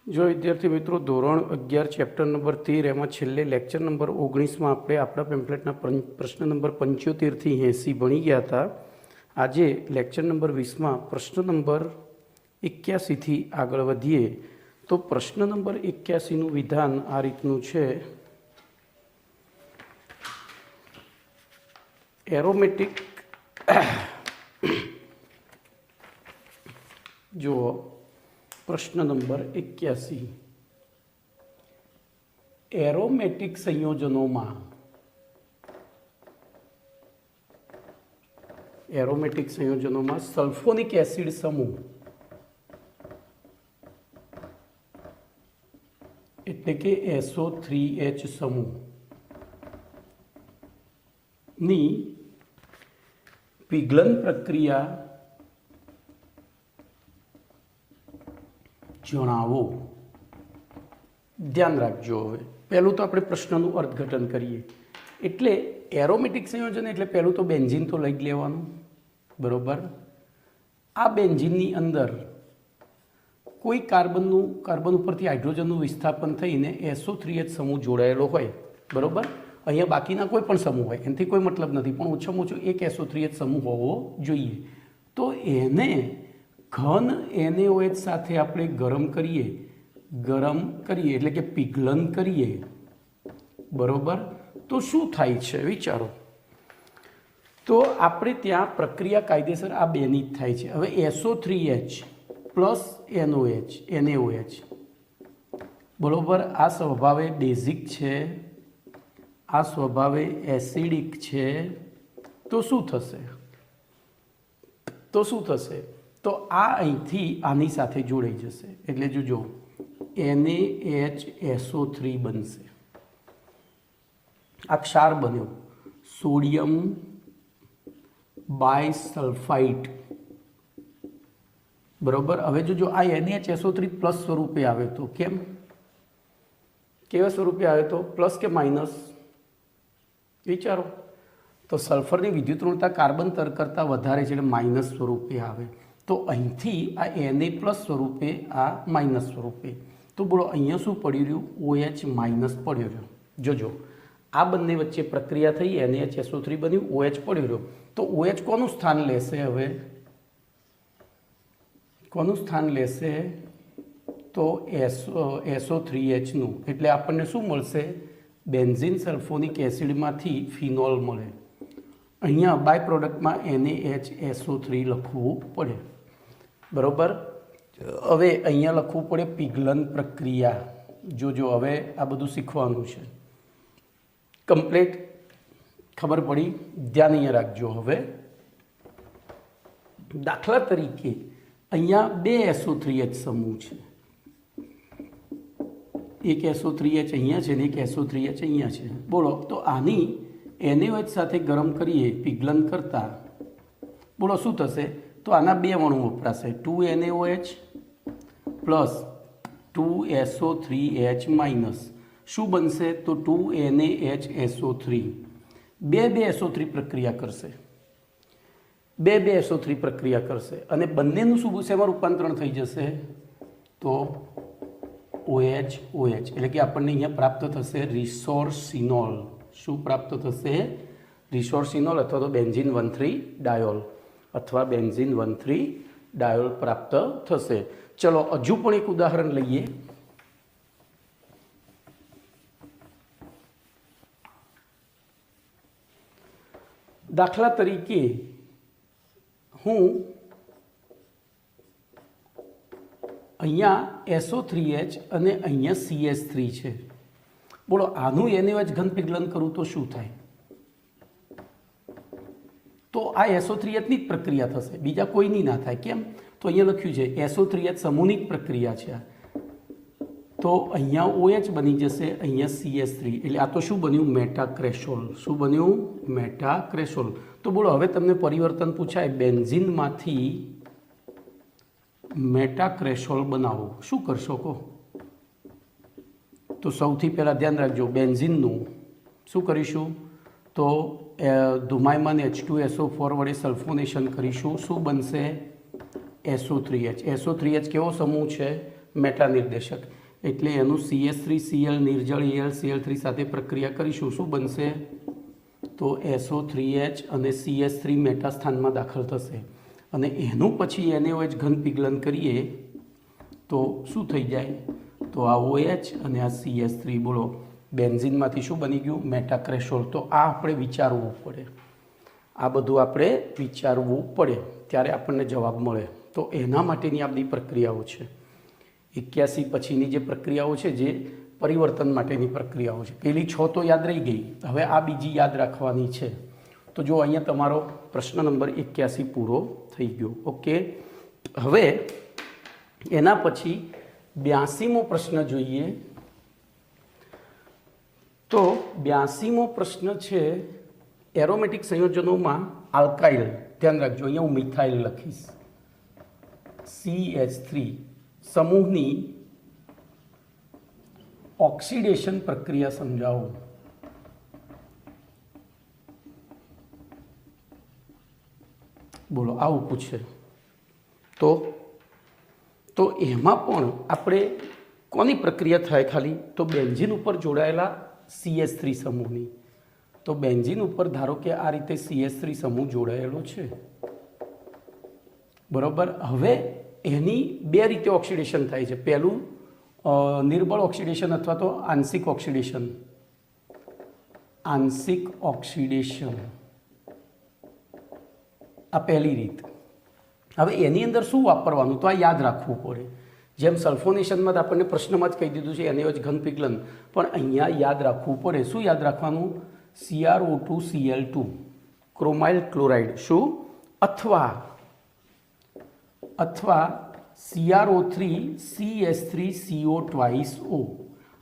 જો વિદ્યાર્થી મિત્રો ધોરણ 11 ચેપ્ટર નંબર 13 એમાં છેલ્લે લેક્ચર નંબર 19માં આપણે આપણા પેમ્પલેટના પ્રશ્ન નંબર 75થી 80 ભણી ગયા હતા. આજે લેક્ચર નંબર 20માં પ્રશ્ન નંબર 81થી આગળ વધીએ. તો પ્રશ્ન નંબર 81નું વિધાન આ રીતનું છે. એરોમેટિક જો प्रश्न नंबर 81 एरोमेटिक संयोजनों में सल्फोनिक एसिड समूह एटले के SO3H समूह नी पिघलन प्रक्रिया जणावो. ध्यान राखजो. हवे पहलू तो अपने प्रश्नનું अर्थघटन करिए. એટલે એરોમેટિક સંયોજન એટલે પહેલું તો બેન્ઝીન તો લઈ જ લેવાનું, બરોબર. આ બેન્ઝીનની અંદર કોઈ કાર્બન ઉપરથી હાઇડ્રોજનનું વિસ્થાપન થઈને SO3H સમૂહ જોડાયેલો હોય, બરોબર. અહીંયા બાકીના કોઈ પણ સમૂહ હોય એનાથી કોઈ મતલબ નથી, પણ ઓછામાં ઓછો એક SO3H સમૂહ હોવો જોઈએ. તો એને ઘન NaOH સાથે આપણે ગરમ કરીએ એટલે કે પીગલન કરીએ, બરોબર. તો શું થાય છે વિચારો. તો આપણે ત્યાં પ્રક્રિયા કાયદેસર આ બેની જ થાય છે. હવે SO3H પ્લસ NaOH, બરોબર. આ સ્વભાવે બેઝિક છે, આ સ્વભાવે એસિડિક છે. તો શું થશે તો આ અહીંથી આની સાથે જોડાઈ જશે. એટલે જોજો NaHSO3 બનશે. આ ક્ષાર બન્યો સોડિયમ બાયસલ્ફાઇડ, બરોબર. હવે જોજો આ NaHSO3 પ્લસ સ્વરૂપે આવે તો કેવા સ્વરૂપે આવે તો પ્લસ કે માઇનસ વિચારો. તો સલ્ફરની વિદ્યુત ઋણતા કાર્બન તર કરતાં વધારે છે એટલે માઇનસ સ્વરૂપે આવે. તો અહીંથી આ Na પ્લસ સ્વરૂપે, આ માઇનસ સ્વરૂપે. તો બોલો અહીંયા શું પડી રહ્યું? OH માઇનસ પડી રહ્યો. જોજો આ બંને વચ્ચે પ્રક્રિયા થઈ, NaHSO3 બન્યું, OH પડી રહ્યો. તો OH કોનું સ્થાન લેશે? હવે કોનું સ્થાન લેશે? તો SO3Hનું. એટલે આપણને શું મળશે? બેન્ઝીન સલ્ફોનિક એસિડમાંથી ફિનોલ મળે. અહીંયા બાય પ્રોડક્ટમાં NaHSO3 લખવું પડે, બરોબર. હવે અહીંયા લખવું પડે પીગલન પ્રક્રિયા. જોજો હવે આ બધું શીખવાનું છે. કમ્પ્લીટ ખબર પડી? ધ્યાન અહીંયા રાખજો. હવે દાખલા તરીકે અહીંયા બે SO3H સમૂહ છે. એક SO3H અહીંયા છે ને એક SO3H અહીંયા છે. બોલો તો આની NaOH સાથે ગરમ કરીએ પીગલન કરતા, બોલો શું થશે? તો આના બે અણુ વપરાશે, 2NaOH પ્લસ 2SO3H માઇનસ. શું બનશે? તો 2NaHSO3. બે SO3 પ્રક્રિયા કરશે, બે SO3 પ્રક્રિયા કરશે અને બંનેનું શું શેમાં રૂપાંતરણ થઈ જશે? તો OH. એટલે કે આપણને અહીંયા પ્રાપ્ત થશે રિસોર્સિનોલ. શું પ્રાપ્ત થશે? રિસોર્સિનોલ અથવા તો બેન્ઝીન 1,3 ડાયોલ અથવા બેન્ઝીન 1,3 ડાયોલ પ્રાપ્ત થશે. ચલો હજુ પણ એક ઉદાહરણ લઈએ. દાખલા તરીકે હું અહીંયા SO3H અને અહીંયા CH3 છે. બોલો આનું NaOH ઘન પીગલન કરું તો શું થાય? તો આ SO3H ની જ પ્રક્રિયા થશે, બીજા કોઈની ના થાય. કેમ? તો અહીંયા લખ્યું છે SO3H સમૂહની જ પ્રક્રિયા છે. તો અહીંયા OH બની જશે, અહીંયા CH3. એટલે આ તો શું બન્યું? મેટાક્રેસોલ. શું બન્યું? મેટાક્રેસોલ. તો બોલો હવે તમને પરિવર્તન પૂછાય, બેન્ઝીનમાંથી મેટાક્રેસોલ બનાવો, શું કરશો કહો? તો સૌથી પહેલાં ધ્યાન રાખજો, બેન્ઝીનનું શું કરીશું? તો ધુમાયમાન H2SO4 વડે સલ્ફોનેશન કરીશું. શું બનશે? SO3H. SO3H કેવો સમૂહ છે? મેટા નિર્દેશક. એટલે એનું CH3Cl નિર્જળ AlCl3 સાથે પ્રક્રિયા કરીશું. શું બનશે? તો SO3H અને CH3 મેટા સ્થાનમાં દાખલ થશે અને એનું પછી NaOH ઘન પીગલન કરીએ તો શું થઈ જાય? તો આ OH અને આ CH3. બોલો, બેન્ઝીનમાંથી શું બની ગયું? મેટાક્રેશોલ. તો આ આપણે વિચારવું પડે, આ બધું આપણે વિચારવું પડે ત્યારે આપણને જવાબ મળે. તો એના માટેની આ બધી પ્રક્રિયાઓ છે. 81 પછીની જે પ્રક્રિયાઓ છે જે પરિવર્તન માટેની પ્રક્રિયાઓ છે. પેલી 6 તો યાદ રહી ગઈ, હવે આ બીજી યાદ રાખવાની છે. તો જો અહીંયા તમારો પ્રશ્ન નંબર 81 પૂરો થઈ ગયો. ઓકે, હવે એના પછી 82મો પ્રશ્ન જોઈએ. તો 82મો પ્રશ્ન છે એરોમેટિક સંયોજનોમાં આલ્કાઇલ. ધ્યાન રાખજો, અહીંયા હું મિથાઇલ લખીશ. CH3 સમૂહની ઓક્સિડેશન પ્રક્રિયા સમજાવો. બોલો, આવું પૂછે તો એમાં પણ આપણે કોની પ્રક્રિયા થાય? ખાલી તો બેન્ઝીન ઉપર જોડાયેલા CH3 સમૂહની. તો બેન્ઝીન ઉપર ધારો કે આ રીતે CH3 સમૂહ જોડાયેલો છે, બરોબર. હવે એની બે રીતે ઓક્સિડેશન થાય છે. પહેલું નિર્બળ ઓક્સિડેશન અથવા તો આંશિક ઓક્સિડેશન. આ પહેલી રીત. હવે એની અંદર શું વાપરવાનું? તો આ યાદ રાખવું પડે. જેમ સલ્ફોનેશનમાં આપણને પ્રશ્નમાં જ કહી દીધું છે NaOH ઘન પીગલન, પણ અહીંયા યાદ રાખવું પડે. શું યાદ રાખવાનું? CrO2Cl2 ક્રોમાઇલ chloride. શું? અથવા CrO3CH3CO2O.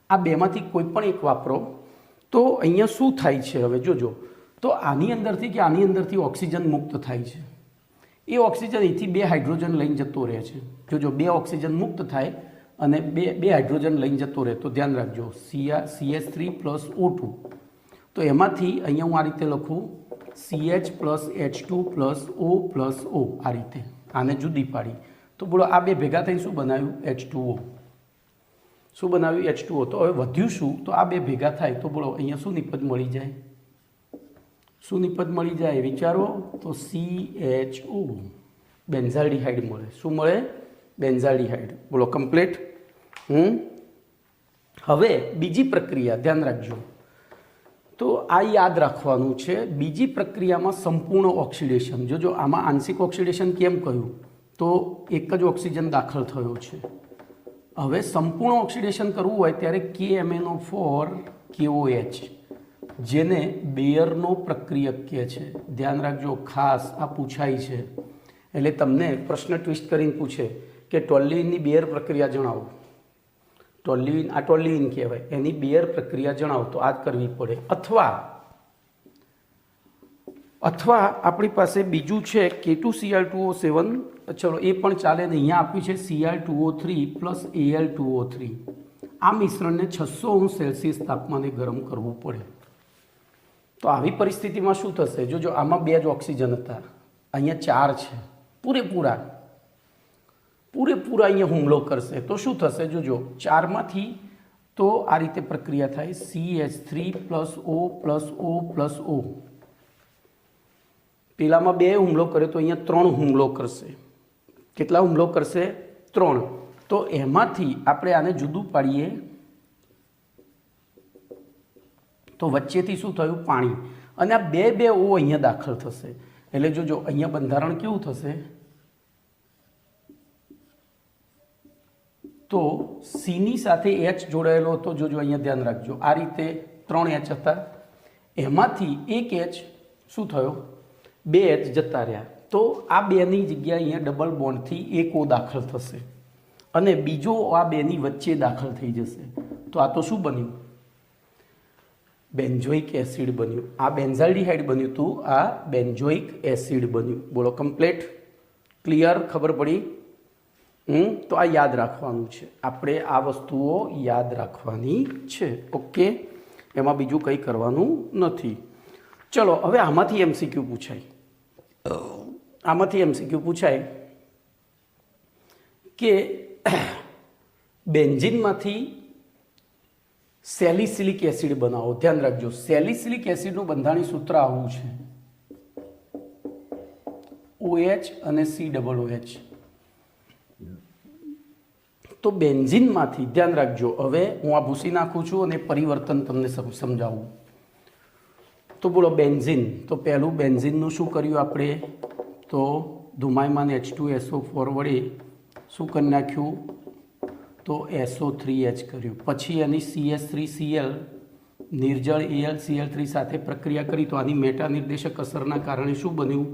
આ બેમાંથી કોઈ પણ એક વાપરો. તો અહીંયા શું થાય છે? હવે જોજો, તો આની અંદરથી કે આની અંદરથી ઓક્સિજન મુક્ત થાય છે. એ ઓક્સિજન અહીંથી 2 હાઇડ્રોજન લઈને જતો રહે છે. જોજો, 2 ઓક્સિજન મુક્ત થાય અને બે હાઇડ્રોજન લઈને જતો રહે. તો ધ્યાન રાખજો, CH3 + O2. તો એમાંથી અહીંયા હું આ રીતે લખું CH + H2 + O + O. આ રીતે આને જુદી પાડી. તો બોલો, આ બે ભેગા થઈને શું બનાવ્યું? H2O. શું બનાવ્યું? H2O. તો હવે વધ્યું શું? તો આ બે ભેગા થાય તો બોલો અહીંયા શું નિપજ મળી જાય? શું નિપજ મળી જાય? વિચારો. તો CHO બેન્ઝાલ્ડિહાઇડ મળે. શું મળે? બેન્ઝાલ્ડિહાઇડ. બોલો, કમ્પ્લીટ. હવે બીજી પ્રક્રિયા ધ્યાન રાખજો. તો આ યાદ રાખવાનું છે. બીજી પ્રક્રિયામાં સંપૂર્ણ ઓક્સિડેશન. જોજો, આમાં આંશિક ઓક્સિડેશન કેમ કહ્યું? તો એક જ ઓક્સિજન દાખલ થયો છે. હવે સંપૂર્ણ ઓક્સિડેશન કરવું હોય ત્યારે KMnO4 KOH, જેને બેયરનો પ્રક્રિયક કહે છે. ધ્યાન રાખજો, ખાસ આ પૂછાય છે. એટલે તમને પ્રશ્ન ટ્વિસ્ટ કરીને પૂછે કે ટોલ્યુઇનની બેયર પ્રક્રિયા જણાવો. ટોલ્યુઇન, આ ટોલ્યુઇન કહેવાય, એની બેયર પ્રક્રિયા જણાવો. તો આ જ કરવી પડે. અથવા આપણી પાસે બીજું છે K2Cl2O7. ચલો, એ પણ ચાલે ને. અહીંયા આપ્યું છે Cl2O3 + Al2O3. આ મિશ્રણને 600°C તાપમાને ગરમ કરવું પડે. તો આવી પરિસ્થિતિમાં શું થશે? જોજો, આમાં 2 જ ઓક્સિજન હતા, અહીંયા 4 છે. પૂરેપૂરા અહીંયા હુમલો કરશે. તો શું થશે? જોજો, 4માંથી તો આ રીતે પ્રક્રિયા થાય CH3 + O + O + O. પેલામાં 2 હુમલો કરે તો અહીંયા 3 હુમલો કરશે. કેટલા હુમલો કરશે? 3. તો એમાંથી આપણે આને જુદું પાડીએ તો વચ્ચેથી શું થયું? પાણી. અને આ 2 O અહીંયા દાખલ થશે. એટલે જોજો, અહીંયા બંધારણ કેવું થશે? તો Cની સાથે H જોડાયેલો હતો. જોજો, અહીંયા ધ્યાન રાખજો, આ રીતે 3 H હતા, એમાંથી એક H શું થયો? 2 H જતા રહ્યા. તો આ 2ની જગ્યાએ અહીંયા ડબલ બોન્ડથી એક O દાખલ થશે અને બીજો આ 2ની વચ્ચે દાખલ થઈ જશે. તો આ તો શું બન્યું? બેન્ઝોઇક એસિડ બન્યું. આ બેન્ઝાલ્ડિહાઇડ બન્યું હતું, આ બેન્ઝોઇક એસિડ બન્યું. બોલો, કમ્પ્લીટ? ક્લિયર? ખબર પડી? તો આ યાદ રાખવાનું છે. આપણે આ વસ્તુઓ યાદ રાખવાની છે. ઓકે, એમાં બીજું કંઈ કરવાનું નથી. ચલો, હવે આમાંથી MCQ પૂછાય કે બેન્ઝીનમાંથી સેલિસિલિક એસિડ બનાવો. ધ્યાન રાખજો, સેલિસિલિક એસિડનું બંધારણીય સૂત્ર આવું છે, OH અને COOH. તો બેન્ઝીનમાંથી ધ્યાન રાખજો, હવે હું આ ભૂસી નાખું છું અને પરિવર્તન તમને સમજાવું. તો બોલો બેન્ઝીન, તો પહેલું બેન્ઝીનનું શું કર્યું આપણે, તો ધુમાયમાન H2SO4 વડે શું કરી નાખ્યું, તો SO3H કર્યું. પછી એની CH3Cl નિર્જળ AlCl3 સાથે પ્રક્રિયા કરી તો આની મેટા નિર્દેશક અસરના કારણે શું બન્યું,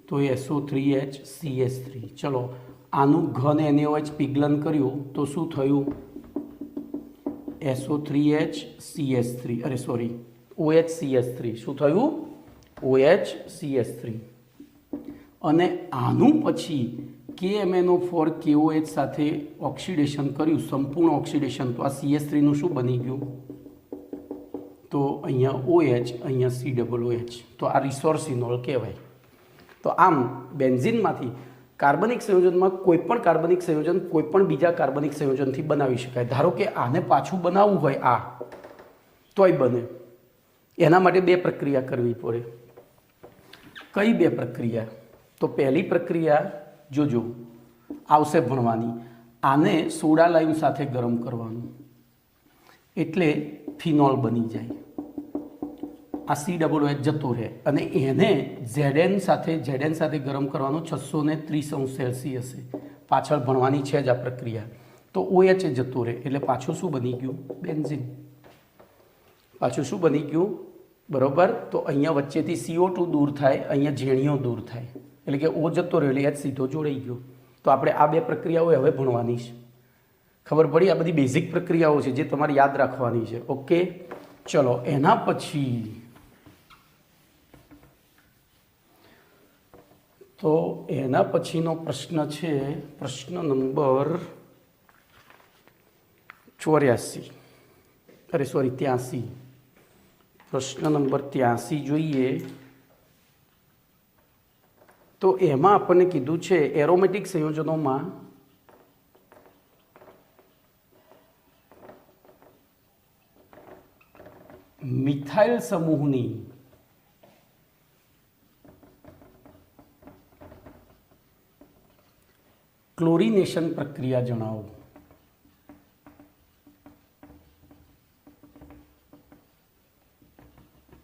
તો SO3H CH3. ચલો આનું ઘન NaOH પિઘલન કર્યું તો શું થયું, SO3H CH3, અરે સોરી OHCH3. શું થયું, OHCH3. અને આનું પછી KMnO4 KOH સાથે ઓક્સિડેશન કર્યું, સંપૂર્ણ ઓક્સિડેશન, તો આ CH3નું શું બની ગયું, તો અહીંયા OH, અહીંયા COOH. તો આ રિસોર્સિનોલ કહેવાય. તો આમ બેન્ઝીનમાંથી કાર્બનિક સંયોજનમાં કોઈપણ કાર્બનિક સંયોજન કોઈપણ બીજા કાર્બનિક સંયોજનથી બનાવી શકાય. ધારો કે આને પાછું બનાવવું હોય આ, તોય બને. એના માટે બે પ્રક્રિયા કરવી પડે. કઈ બે પ્રક્રિયા, તો પહેલી પ્રક્રિયા જોજો આવશે ભણવાની, આને સોડા લાઈમ સાથે ગરમ કરવાનું એટલે ફિનોલ બની જાય, આ COOH જતો રહે. અને એને Zn સાથે ગરમ કરવાનો 630°C. પાછળ ભણવાની છે જ આ પ્રક્રિયા. તો OH જતો રહે એટલે પાછું શું બની ગયું, બેન્ઝીન. પાછું શું બની ગયું, બરોબર. તો અહીંયા વચ્ચેથી CO2 દૂર થાય, અહીંયા ઝેણીઓ દૂર થાય, એટલે કે O જતો રહ્યો એટલે H સીધો જોડાઈ ગયો. તો આપણે આ બે પ્રક્રિયાઓ હવે ભણવાની છે. ખબર પડી, આ બધી બેઝિક પ્રક્રિયાઓ છે જે તમારે યાદ રાખવાની છે. ઓકે, ચલો એના પછી તો એના પછીનો પ્રશ્ન છે પ્રશ્ન નંબર 83. પ્રશ્ન નંબર 83 જોઈએ. તો એમાં આપણને કીધું છે એરોમેટિક સંયોજનોમાં મિથાઇલ સમૂહની ક્લોરિનેશન પ્રક્રિયા જણાવો.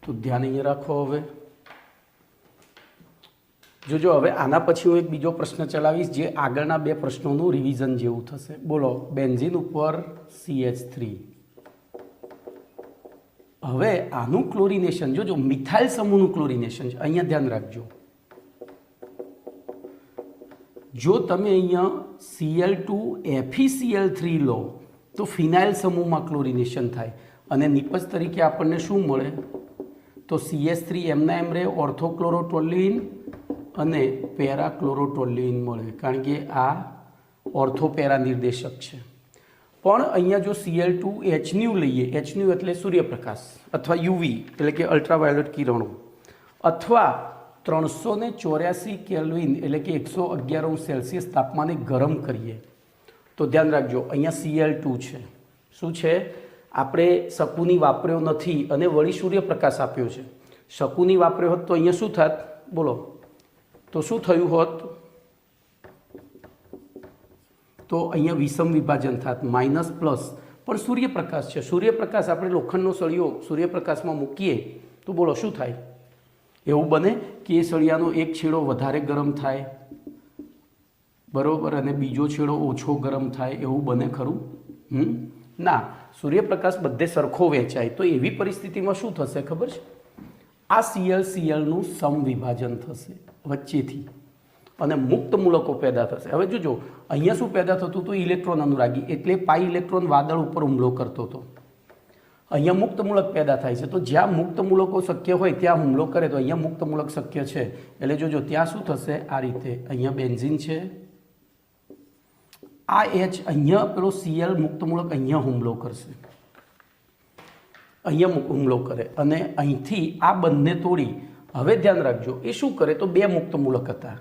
તો ધ્યાન અહીંયા રાખો. હવે જોજો, હવે આના પછી હું એક બીજો પ્રશ્ન ચલાવીશ જે આગળના બે પ્રશ્નોનું રિવિઝન જેવું થશે. બોલો, બેન્ઝીન ઉપર CH3. હવે આનું ક્લોરિનેશન જોજો, મિથાઇલ સમૂહનું ક્લોરિનેશન છે. અહીંયા ધ્યાન રાખજો, જો તમે અહીંયા Cl2 FeCl3 લો તો ફિનાઇલ સમૂહમાં ક્લોરિનેશન થાય અને નિપજ તરીકે આપણને શું મળે, તો CH3 એમના એમ રહે, ઓર્થોક્લોરોટોલ્યુઇન અને પેરાક્લોરોટોલ્યુઇન મળે, કારણ કે આ ઓર્થોપેરા નિર્દેશક છે. પણ અહીંયા જો Cl2 HNu લઈએ, HNu એટલે સૂર્યપ્રકાશ અથવા UV એટલે કે અલ્ટ્રાવાયોલેટ કિરણો, અથવા 384 કેલ્વિન એટલે કે 111°C તાપમાને ગરમ કરીએ તો ધ્યાન રાખજો અહીંયા Cl2 છે. શું છે, આપણે શકુની વાપર્યો નથી અને વળી સૂર્યપ્રકાશ આપ્યો છે. શકુની વાપર્યો હોત તો અહીંયા શું થાત, બોલો, તો શું થયું હોત, તો અહીંયા વિષમ વિભાજન થાત, માઇનસ પ્લસ. પણ સૂર્યપ્રકાશ છે, સૂર્યપ્રકાશ આપણે લોખંડનો સળિયો સૂર્યપ્રકાશમાં મૂકીએ તો બોલો શું થાય, એવું બને કે એ સળિયાનો એક છેડો વધારે ગરમ થાય, બરોબર, અને બીજો છેડો ઓછો ગરમ થાય, એવું બને ખરું? ના, સૂર્યપ્રકાશ બધે સરખો વહેંચાય. તો એવી પરિસ્થિતિમાં શું થશે ખબર છે, આ Cl-Clનું સમવિભાજન થશે વચ્ચેથી અને મુક્ત મૂલકો પેદા થશે. હવે જોજો, અહીંયા શું પેદા થતું હતું, ઇલેક્ટ્રોન અનુરાગી, એટલે પાઈ ઇલેક્ટ્રોન વાદળ ઉપર હુમલો કરતો હતો. અહીંયા મુક્ત મૂલક પેદા થાય છે. તો જ્યાં મુક્ત મૂલકો શક્ય હોય ત્યાં હુમલો કરે, તો અહીંયા મુક્ત મૂલક શક્ય છે. એટલે જોજો ત્યાં શું થશે, આ રીતે અહીંયા બેન્ઝીન છે, આ H અહીંયા પેલો Cl મુક્ત મૂલક અહીંયા હુમલો કરશે, અહીંયા હુમલો કરે અને અહીંથી આ બંને તોડી. હવે ધ્યાન રાખજો, એ શું કરે, તો બે મુક્ત મૂલક હતા,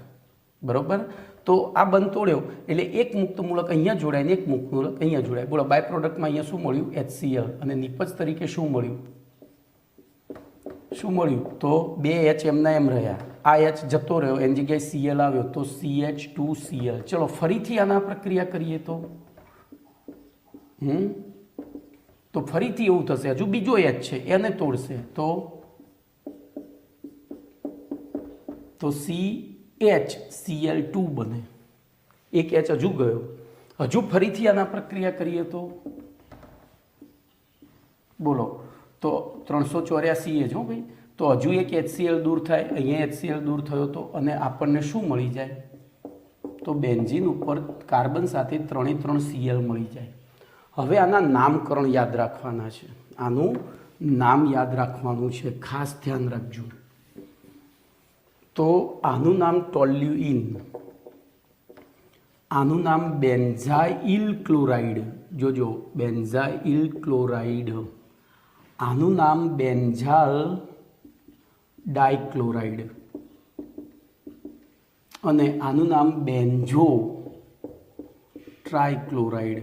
બરોબર. તો આ બંધ તોડ્યો એટલે એક મુક્ત મૂલક અહીંયા જોડાય ને એક મુક્ત મૂલક અહીંયા જોડાય. બોલો બાય પ્રોડક્ટમાં અહીંયા શું મળ્યું? HCl. અને નિપજ તરીકે શું મળ્યું? શું મળ્યું? તો 2 H એમના એમ રહ્યા, આ H જતો રહ્યો, એની જગ્યાએ Cl આવ્યો તો CH2Cl. ચલો ફરીથી આના પ્રક્રિયા કરીએ તો ફરીથી એવું થશે, હજુ બીજો H છે એને તોડશે તો CHCl2 બને. એક H હજુ ગયો, હજુ ફરીથી આના પ્રક્રિયા કરીએ તો બોલો તો 384 H. હો ભાઈ, તો હજુ એક HCl દૂર થાય, અહીંયા HCl દૂર થયો તો, અને આપણને શું મળી જાય? તો બેન્ઝીન ઉપર કાર્બન સાથે 3 Cl મળી જાય. હવે આના નામકરણ યાદ રાખવાના છે, આનું નામ યાદ રાખવાનું છે, ખાસ ધ્યાન રાખજો. તો આનું નામ ટોલ્યુઇન, આનું નામ બેન્ઝાઇલ ક્લોરાઇડ, જોજો બેન્ઝાઇલ ક્લોરાઇડ. આનું નામ બેન્ઝાલ ડાયક્લોરાઇડ અને આનું નામ બેન્ઝો ટ્રાયક્લોરાઇડ.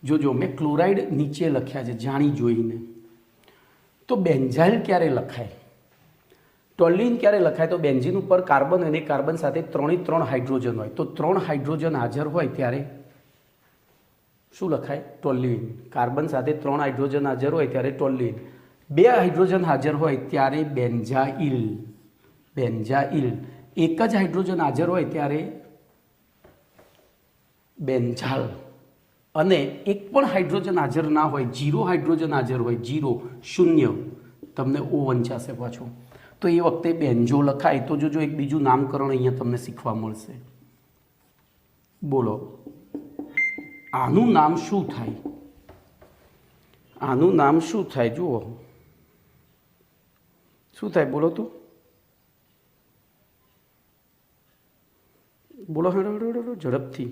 જોજો મેં ક્લોરાઇડ નીચે લખ્યા છે જાણી જોઈને. તો બેન્ઝાઇલ ક્યારે લખાય? ટોલ્યુઇન ક્યારે લખાય? તો બેન્ઝીન ઉપર કાર્બન અને કાર્બન સાથે 3 હાઇડ્રોજન હોય, તો 3 હાઇડ્રોજન હાજર હોય ત્યારે શું લખાય? ટોલ્યુઇન. કાર્બન સાથે 3 હાઇડ્રોજન હાજર હોય ત્યારે ટોલ્યુઇન. 2 હાઇડ્રોજન હાજર હોય ત્યારે બેન્ઝાઇલ. બેન્ઝાઇલ. એક જ હાઇડ્રોજન હાજર હોય ત્યારે બેન્ઝાલ. અને એક પણ હાઇડ્રોજન હાજર ના હોય, 0 હાઇડ્રોજન હાજર હોય, 0 0, તમને O વંચાશે પાછો, તો એ વખતે બેન્ઝો લખાય. તો જોજો એક બીજું નામકરણ અહીંયા તમને શીખવા મળશે. બોલો આનું નામ શું થાય? આનું નામ શું થાય? જુઓ શું થાય? બોલો તો બોલો ઝડપથી.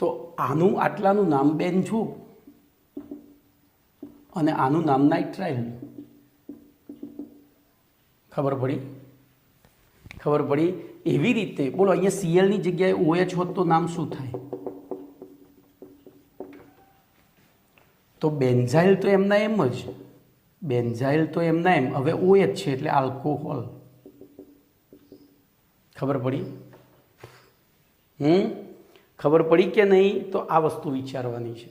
તો આનું આટલાનું નામ બેન્ઝો અને આનું નામ નાઇટ્રાઇલ. ખબર પડી? ખબર પડી? એવી રીતે બોલો અહીંયા Cl ની જગ્યાએ OH હોત તો નામ શું થાય? તો બેન્ઝાઇલ તો એમના એમ જ, બેન્ઝાઇલ તો એમના એમ. હવે OH છે એટલે આલ્કોહોલ. ખબર પડી? ખબર પડી કે નહીં? તો આ વસ્તુ વિચારવાની છે,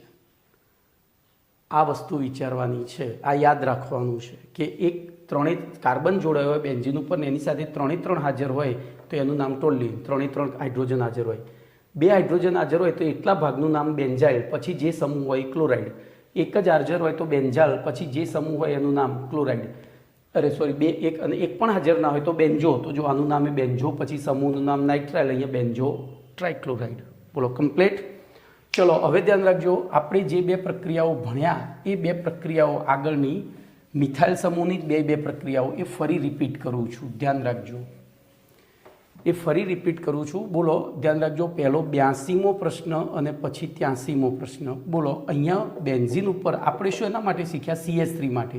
આ વસ્તુ વિચારવાની છે, આ યાદ રાખવાનું છે કે એક 3 કાર્બન જોડાયો હોય બેન્ઝીન ઉપર ને એની સાથે 3 હાજર હોય તો એનું નામ ટોલ્યુઇન. 3 હાઇડ્રોજન હાજર હોય, 2 હાઇડ્રોજન હાજર હોય તો એટલા ભાગનું નામ બેન્ઝાઇલ, પછી જે સમૂહ હોય ક્લોરાઇડ. એક જ હાજર હોય તો બેન્ઝાલ, પછી જે સમૂહ હોય એનું નામ ક્લોરાઇડ. અરે સોરી, એક પણ હાજર ના હોય તો બેન્ઝો. તો જો આનું નામ એ બેન્ઝો, પછી સમૂહનું નામ નાઇટ્રાઇલ, અહીંયા બેન્ઝો ટ્રાયક્લોરાઇડ. બોલો કમ્પ્લીટ. ચલો હવે ધ્યાન રાખજો, આપણે જે 2 પ્રક્રિયાઓ ભણ્યા એ 2 પ્રક્રિયાઓ આગળની મિથાઇલ સમૂહની 2 પ્રક્રિયાઓ એ ફરી રિપીટ કરું છું. ધ્યાન રાખજો, એ ફરી રિપીટ કરું છું. બોલો ધ્યાન રાખજો. પહેલો 82મો પ્રશ્ન અને પછી 83મો પ્રશ્ન. બોલો અહીંયા બેન્ઝીન ઉપર આપણે શું એના માટે શીખ્યા? CH3 માટે.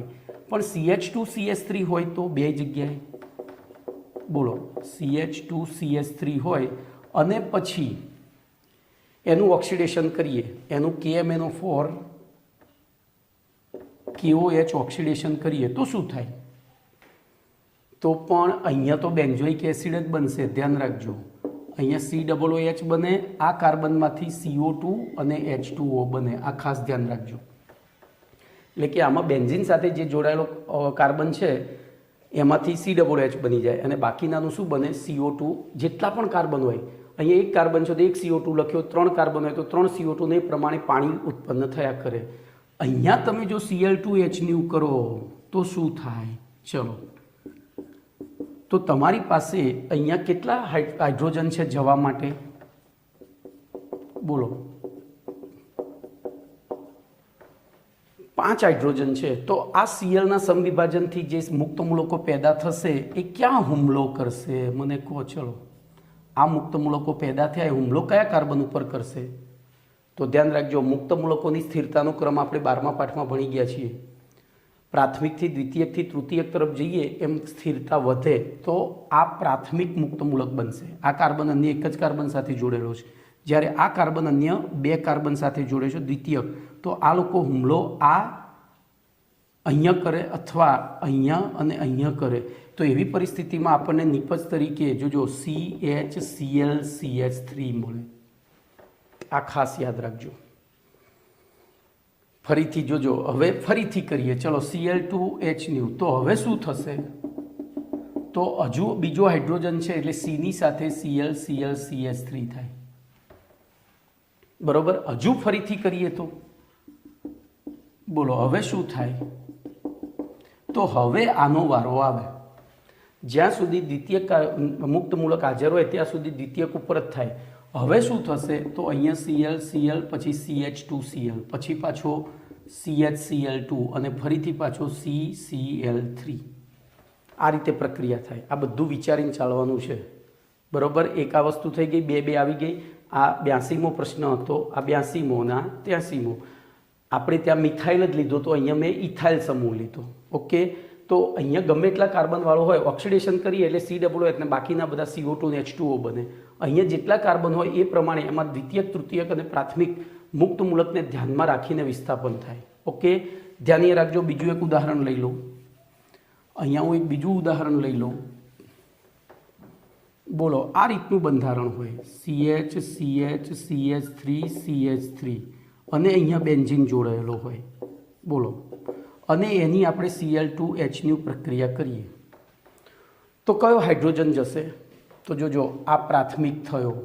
પણ CH2CH3 હોય તો 2 જગ્યાએ. બોલો CH2CH3 હોય અને પછી એનું ઓક્સિડેશન કરીએ, એનું KMnO4 KOH ઓક્સિડેશન કરીએ તો શું થાય? તો પણ અહીંયા તો બેન્ઝોઇક એસિડ જ બનશે. ધ્યાન રાખજો, અહીંયા COOH બને, આ કાર્બનમાંથી CO2 અને H2O બને. આ ખાસ ધ્યાન રાખજો. એટલે કે આમાં બેન્ઝીન સાથે જે જોડાયેલો કાર્બન છે એમાંથી COOH બની જાય અને બાકીનાનું શું બને? CO2. જેટલા પણ કાર્બન હોય, અહીંયા એક કાર્બન છે તો એક CO2 લખ્યો, 3 કાર્બન હોય તો 3 CO2 ને એ પ્રમાણે પાણી ઉત્પન્ન થયા કરે. અહીંયા તમે જો Cl2H9 કરો તો શું થાય? ચલો, તો તમારી પાસે અહીંયા કેટલા હાઇડ્રોજન છે જવા માટે? બોલો 5 હાઇડ્રોજન છે. તો આ Clના સમવિભાજનથી જે મુક્ત મૂલકો પેદા થશે એ ક્યાં હુમલો કરશે? મને કહો. ચલો, આ મુક્ત મૂલકો પેદા થયા એ હુમલો કયા કાર્બન ઉપર કરશે? તો ધ્યાન રાખજો, મુક્ત મૂલકોની સ્થિરતાનો ક્રમ આપણે 12મા પાઠમાં ભણી ગયા છીએ. પ્રાથમિકથી દ્વિતીયકથી તૃતીયક તરફ જઈએ એમ સ્થિરતા વધે તો આ પ્રાથમિક મુક્ત મૂલક બનશે. આ કાર્બન અન્ય એક જ કાર્બન સાથે જોડેલો છે, જ્યારે આ કાર્બન અન્ય 2 કાર્બન સાથે જોડે છે દ્વિતીયક, તો આ લોકો હુમલો આ અહીંયા કરે અથવા અહીંયા અને અહીંયા કરે, તો એવી પરિસ્થિતિમાં આપણને નિપજ તરીકે જોજો CHClCH3 મળે. આ ખાસ યાદ રાખજો. ફરીથી જોજો, હવે ફરીથી કરીએ, ચલો Cl2H9, તો હવે શું થશે? તો હજુ બીજો હાઇડ્રોજન છે એટલે Cની સાથે ClClCH3 થાય. બરોબર. હજુ ફરીથી કરીએ તો બોલો હવે શું થાય? તો હવે આનો વારો આવે. જ્યાં સુધી દ્વિતીયક મુક્ત મૂલક હાજર હોય ત્યાં સુધી દ્વિતીયક ઉપર જ થાય. હવે શું થશે? તો અહીંયા Cl પછી CH2Cl પછી પાછો CHCl2 અને ફરીથી પાછો CCl3. આ રીતે પ્રક્રિયા થાય. આ બધું વિચારીને ચાલવાનું છે. બરોબર. એક આ વસ્તુ થઈ ગઈ, બે આવી ગઈ. આ 82મો પ્રશ્ન હતો, આ 82મો ના 83મો. આપણે ત્યાં મિથાઇલ જ લીધો તો અહીંયા મેં ઇથાઇલ સમૂહ લીધો. ઓકે. તો અહીંયા ગમે એટલા કાર્બનવાળો હોય, ઓક્સિડેશન કરીએ એટલે COO એટલે બાકીના બધા CO2 અને H2O બને. અહીંયા જેટલા કાર્બન હોય એ પ્રમાણે એમાં દ્વિતીયક, તૃતીયક અને પ્રાથમિક મુક્ત મૂલકને ધ્યાનમાં રાખીને વિસ્થાપન થાય. ઓકે. ધ્યાન રાખજો. બીજું એક ઉદાહરણ લઈ લો. અહીંયા હું એક બીજું ઉદાહરણ લઈ લઉં. બોલો આ રીતનું બંધારણ હોય CH અને અહીંયા બેન્ઝીન જોડાયેલો હોય. બોલો, અને એની આપણે Cl2H ની પ્રક્રિયા કરીએ તો કયો હાઇડ્રોજન જશે? તો જોજો, આ પ્રાથમિક થયો,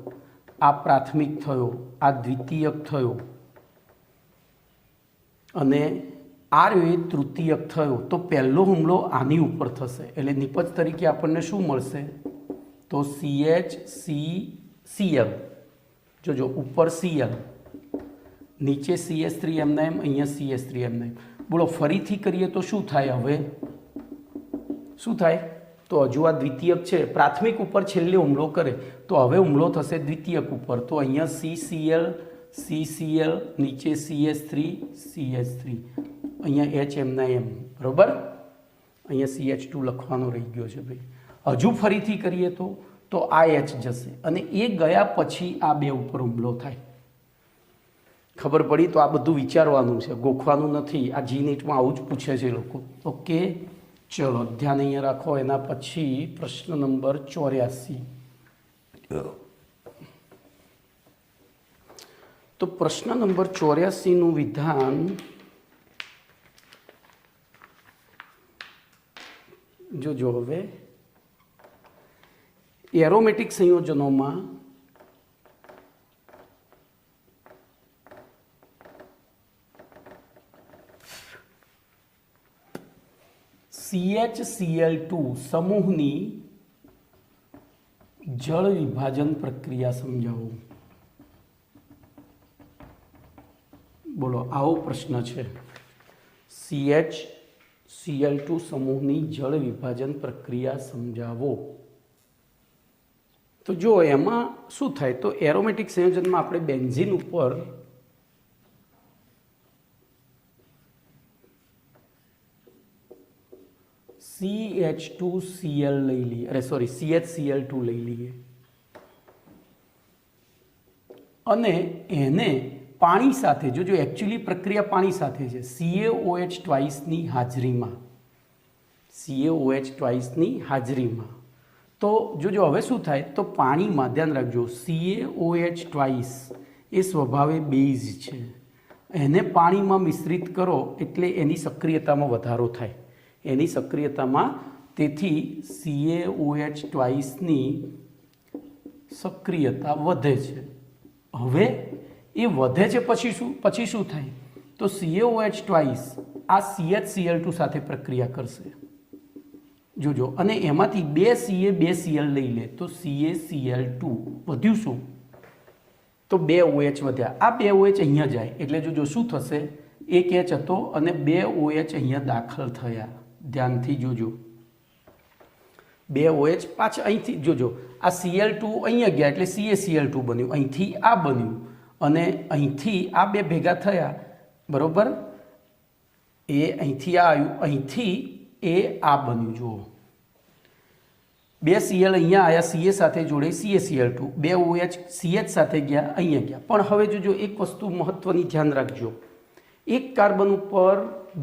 આ પ્રાથમિક થયો, આ દ્વિતીયક થયો અને આ તૃતીયક થયો. તો પહેલો હુમલો આની ઉપર થશે એટલે નિપજ તરીકે આપણને શું મળશે? તો CHCCl. જોજો, ઉપર Cl, નીચે CH3 એમના એમ, અહીંયા CH3 એમના એમ. બોલો ફરીથી કરીએ તો શું થાય? હવે શું થાય? તો હજુ આ દ્વિતીયક છે, પ્રાથમિક ઉપર છેલ્લે હુમલો કરે તો હવે હુમલો થશે દ્વિતીયક ઉપર. તો અહીંયા CCl, નીચે CH3, અહીંયા H એમના એમ. બરોબર. અહીંયા CH2 લખવાનો રહી ગયો છે ભાઈ. હજુ ફરીથી કરીએ તો આ H જશે અને એ ગયા પછી આ બે ઉપર હુમલો થાય. ખબર પડી? તો આ બધું વિચારવાનું છે, ગોખવાનું નથી. આ G-NEETમાં આવું જ પૂછે છે લોકો. ઓકે. ચલો ધ્યાન અહીંયા રાખો. એના પછી પ્રશ્ન નંબર 84. તો પ્રશ્ન નંબર 84નું વિધાન જોજો. હવે એરોમેટિક સંયોજનોમાં CHCl2 સમૂહની જળ વિભાજન પ્રક્રિયા સમજાવો. બોલો આવો પ્રશ્ન છે. CHCl2 સમૂહની જળ વિભાજન પ્રક્રિયા સમજાવો. તો જો એમાં શું થાય? તો એરોમેટિક સંયોજનમાં આપણે બેન્ઝીન ઉપર CH2Cl લઈ લઈએ, CHCl2 લઈ લઈએ અને એને પાણી સાથે, જોજો એકચ્યુઅલી પ્રક્રિયા પાણી સાથે છે, CaOH ટ્વાઇસની હાજરીમાં, CaOH ટ્વાઇસની હાજરીમાં. તો જોજો હવે શું થાય? તો પાણીમાં ધ્યાન રાખજો, CaOH ટ્વાઇસ એ સ્વભાવે બેઝ છે, એને પાણીમાં મિશ્રિત કરો એટલે એની સક્રિયતામાં વધારો થાય, એની સક્રિયતામાં. તેથી CaOH ટ્વાઇસની સક્રિયતા વધે છે. હવે એ વધે છે પછી શું થાય? તો CaOH ટ્વાઇસ આ CHCl2 સાથે પ્રક્રિયા કરશે. જોજો, અને એમાંથી 2 Ca 2 Cl લઈ લે તો CaCl2 વધ્યું શું? તો 2 OH વધ્યા. આ 2 OH અહીંયા જાય એટલે જોજો શું થશે? એક H હતો અને 2 OH અહીંયા દાખલ થયા. ધ્યાનથી જોજો, 2 OH પાછા અહીંથી જોજો, આ Cl2 અહીંયા ગયા એટલે CaCl2 બન્યું, અહીંથી આ બન્યું અને અહીંથી આ બે ભેગા થયા, બરાબર, એ અહીંથી આ આવ્યું, અહીંથી એ આ બન્યું. જુઓ, બે Cl અહીંયા આવ્યા, Ca સાથે જોડે CaCl2, બે OH CH સાથે ગયા, અહીંયા ગયા. પણ હવે જોજો, એક વસ્તુ મહત્વની ધ્યાન રાખજો, એક કાર્બન ઉપર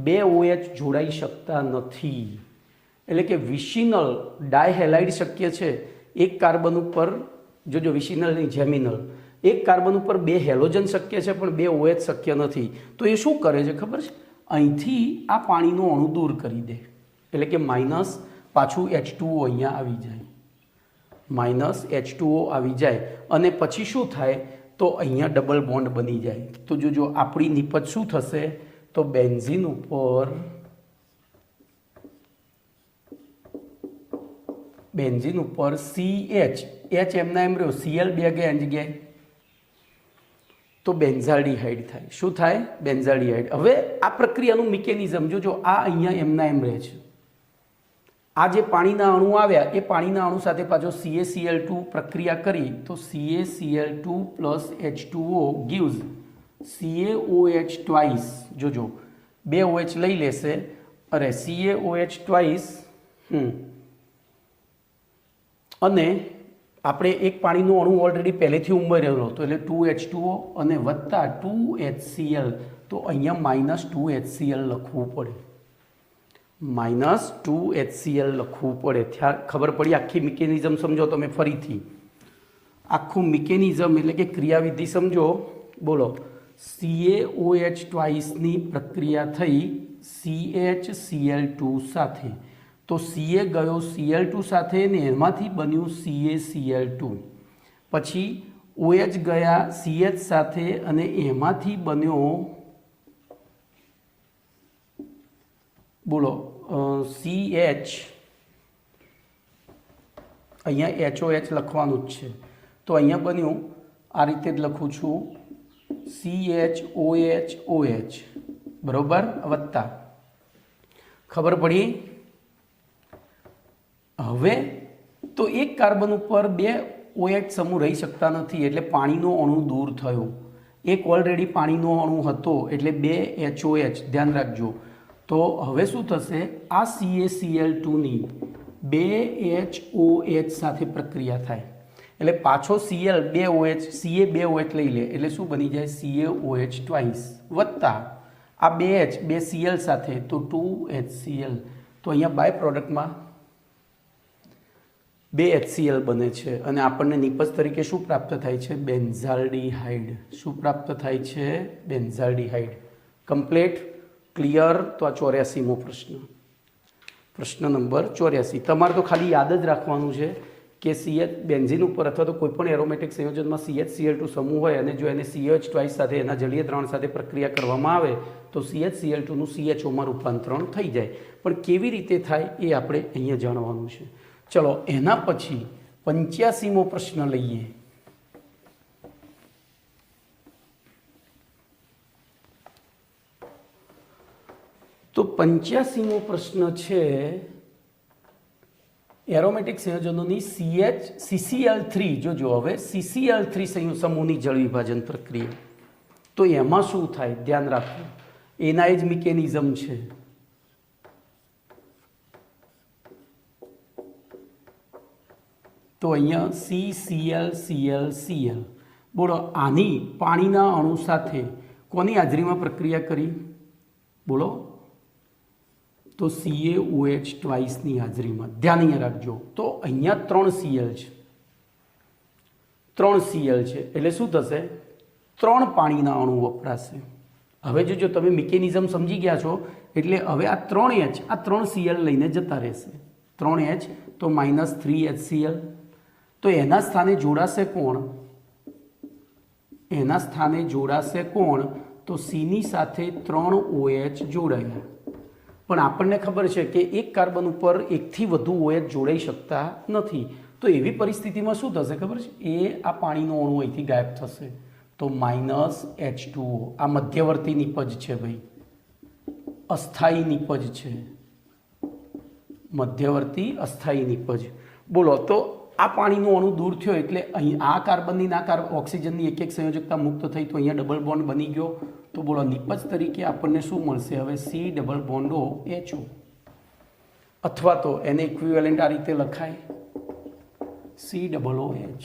બે OH જોડાઈ શકતા નથી. એટલે કે વિસિનલ ડાયહેલાઇડ શક્ય છે. એક કાર્બન ઉપર જોજો, વિસિનલ નહીં, જેમિનલ, એક કાર્બન ઉપર બે હેલોજન શક્ય છે પણ બે OH શક્ય નથી. તો એ શું કરે છે ખબર છે? અહીંથી આ પાણીનો અણુ દૂર કરી દે, એટલે કે માઇનસ પાછું H2O અહીંયા આવી જાય, માઇનસ H2O આવી જાય. અને પછી શું થાય? તો અહીંયા ડબલ બોન્ડ બની જાય. તો જોજો, આપણી નિપજ શું થશે? તો બેન્ઝીન ઉપર CH, H એમના એમ રહ્યો, Cl બે ગયા એની જગ્યાએ, તો બેન્ઝાલ્ડિહાઇડ થાય. શું થાય? બેન્ઝાલ્ડિહાઇડ. હવે આ પ્રક્રિયાનું મિકેનિઝમ જોજો, આ અહીંયા એમના એમ રહે છે. આ જે પાણીના અણુ આવ્યા એ પાણીના અણુ સાથે પાછો CaCl2 પ્રક્રિયા કરી તો CaCl2 plus H2O gives CaOH twice. જોજો, બે OH લઈ લેશે, અરે CaOH ટ્વાઇસ, અને આપણે એક પાણીનો અણુ ઓલરેડી પહેલેથી ઉમેરેલો હતો, એટલે 2H2O અને વત્તા 2HCl. તો અહીંયા માઇનસ 2HCl લખવું પડે, માઇનસ 2HCl લખવું પડે. ત્યાં ખબર પડી? આખી મિકેનિઝમ સમજો તમે ફરીથી, આખું મિકેનિઝમ એટલે કે ક્રિયાવિધિ સમજો. બોલો, CaOH ટ્વાઇસની પ્રક્રિયા થઈ CHCl2 સાથે, તો Ca ગયો Cl2 સાથે ને એમાંથી બન્યું CaCl2. પછી OH ગયા CH સાથે અને એમાંથી બન્યો, બોલો, CH, અહીંયા HOH લખવાનું જ છે. તો અહીંયા બન્યું, આ રીતે જ લખું છું, CHOH, બરોબર, વત્તા. ખબર પડી? હવે તો એક કાર્બન ઉપર બે OH સમૂહ રહી શકતા નથી, એટલે પાણીનો અણુ દૂર થયો. એક ઓલરેડી પાણીનો અણુ હતો, એટલે બે HOH, ધ્યાન રાખજો. તો હવે શું થશે? આ CaCl2ની બે HOH સાથે પ્રક્રિયા થાય, એટલે પાછો Cl બે OH, Ca બે OH લઈ લે, એટલે શું બની જાય? CaOH ટ્વાઇસ, વત્તા આ બે H બે Cl સાથે, તો 2HCl. તો અહીંયા બાય પ્રોડક્ટમાં બે HCl બને છે અને આપણને નિપજ તરીકે શું પ્રાપ્ત થાય છે? બેન્ઝાલ્ડિહાઇડ. શું પ્રાપ્ત થાય છે? બેન્ઝાલ્ડિહાઇડ. કમ્પ્લીટ? ક્લિયર? તો આ 84મો પ્રશ્ન, પ્રશ્ન નંબર 84. તમારે તો ખાલી યાદ જ રાખવાનું છે કે CH બેન્ઝીન ઉપર અથવા તો કોઈપણ એરોમેટિક સંયોજનમાં CHCl2 સમૂહ હોય અને જો એને CH ટ્વાઇસ સાથે એના જલીય દ્રાવણ સાથે પ્રક્રિયા કરવામાં આવે તો CHCl2નું CHOમાં રૂપાંતરણ થઈ જાય. પણ કેવી રીતે થાય એ આપણે અહીંયા જાણવાનું છે. ચલો, એના પછી 85મો પ્રશ્ન લઈએ. તો 85મો પ્રશ્ન છે એરોમેટિક સંયોજનોની CCl3. જોજો, હવે CCl3 સમૂહની જળ વિભાજન પ્રક્રિયા. તો એમાં શું થાય? ધ્યાન રાખો, એના જ મિકેનિઝમ છે. તો અહીંયા CCl. બોલો, આની પાણીના અણુ સાથે કોની હાજરીમાં પ્રક્રિયા કરી? બોલો, તો CaOH ટ્વાઇસની હાજરીમાં. ધ્યાન અહીંયા રાખજો. તો અહીંયા 3 Cl છે, 3 Cl છે, એટલે શું થશે? 3 પાણીના અણુ વપરાશે. હવે જો તમે મિકેનિઝમ સમજી ગયા છો, એટલે હવે આ 3H આ 3 Cl લઈને જતા રહેશે. 3H તો માઇનસ 3HCl. તો એના સ્થાને જોડાશે કોણ? એના સ્થાને જોડાશે કોણ? તો Cની સાથે 3 OH જોડાયા. પણ આપણને ખબર છે કે એક કાર્બન ઉપર એકથી વધુ OH જોડાઈ શકતા નથી. તો એવી પરિસ્થિતિમાં શું થશે ખબર છે? એ આ પાણીનો અણુ અહીંથી ગાયબ થશે, તો માઇનસ H2O. આ મધ્યવર્તી નિપજ છે ભાઈ, અસ્થાયી નિપજ છે, મધ્યવર્તી અસ્થાયી નિપજ. બોલો, તો આ પાણીનો અણુ દૂર થયો એટલે અહીં આ કાર્બનની ઓક્સિજનની એક એક સંયોજકતા મુક્ત થઈ તો અહીંયા ડબલ બોન્ડ બની ગયો. તો બોલો નિપજ તરીકે આપણને શું મળશે હવે? C double bond O H O, અથવા તો એને ઇક્વિવેલન્ટ આ રીતે લખાય C double O H.